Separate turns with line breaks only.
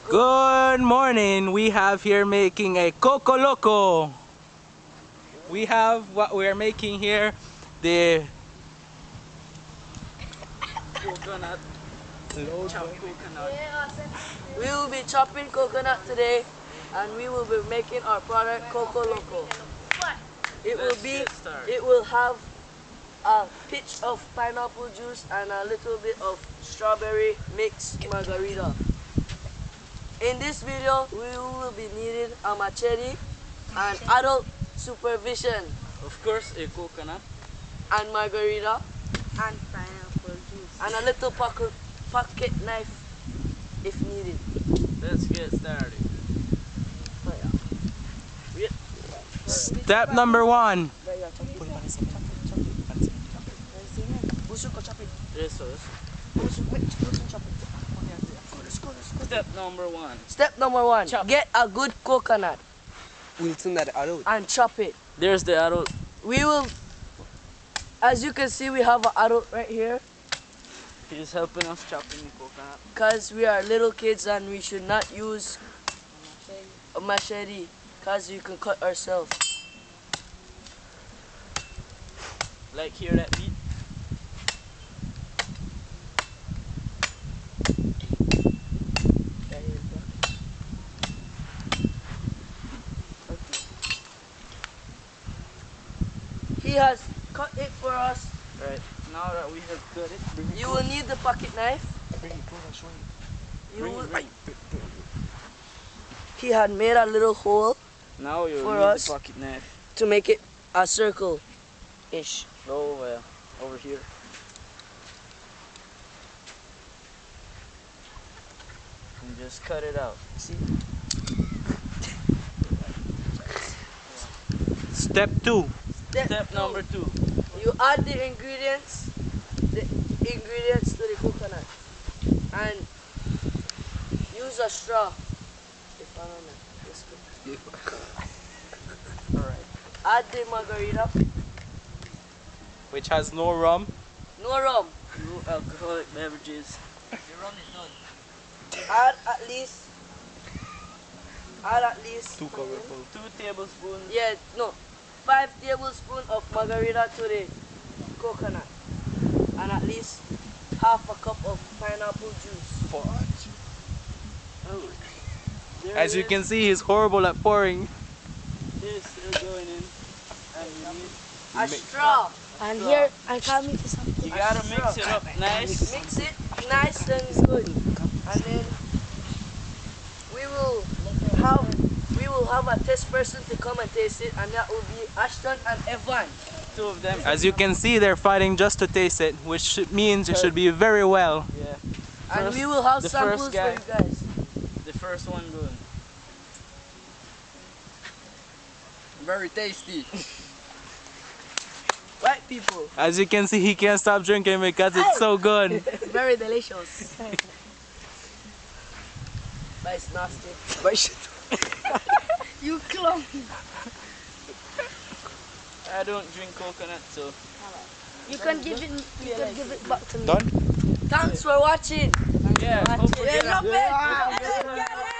Good morning. We have here making a Coco Loco. We have what we are making here, the
Coconut. Coconut.
We will be chopping coconut today, and we will be making our product Coco Loco. It will have a pinch of pineapple juice and a little bit of strawberry mixed margarita. In this video, we will be needing a machete and adult supervision
Of course, a coconut.
and margarita
And pineapple juice.
and a little pocket knife if needed.
Let's get started.
step number 1.
Eso. Step number 1.
Step number 1, get a good coconut and chop it.
There's the adult.
We will, as you can see, we have an adult right here
He's helping us chopping the coconut.
because we are little kids and we should not use a machete because you can cut ourselves.
Like hear that beat?
He has cut it for us.
Right. Now that we have cut it,
You will need the pocket knife. You
bring
will,
it, bring it.
he had made a little hole
Now you
For
need
us.
the pocket knife.
to make it a circle-ish.
Go over here. And just cut it out. See?
Step 2.
Step number 2.
You add the ingredients to the coconut and use a straw. If I don't know, this good.
Alright.
Add the margarita,
Which has no rum.
no rum.
No alcoholic beverages.
Add at least
2 colorful.
2 tablespoons.
5 tablespoons of margarita to the coconut and at least half a cup of pineapple juice.
Oh. There
As
it
you
is.
can see, he's horrible at pouring.
This is going in. And you need,
A straw.
And here, I can't make this something.
you gotta mix it up nice.
Mix it nice and good, and then we will have a test person to come and taste it, and that will be Ashton and Evan.
2 of them.
As you can see, they're fighting just to taste it, which means it should be very well.
Yeah.
And
First-
we will have
the
samples
first
for
guy.
you guys.
The first one going.
Very tasty.
White people,
As you can see, he can't stop drinking because it's so good.
very delicious. But it's nasty.
You clown.
I don't drink coconut, so
You can give it. You can give it back to me.
Done?
Thanks for watching.
yeah. Don't forget
Yeah,
that.
love it.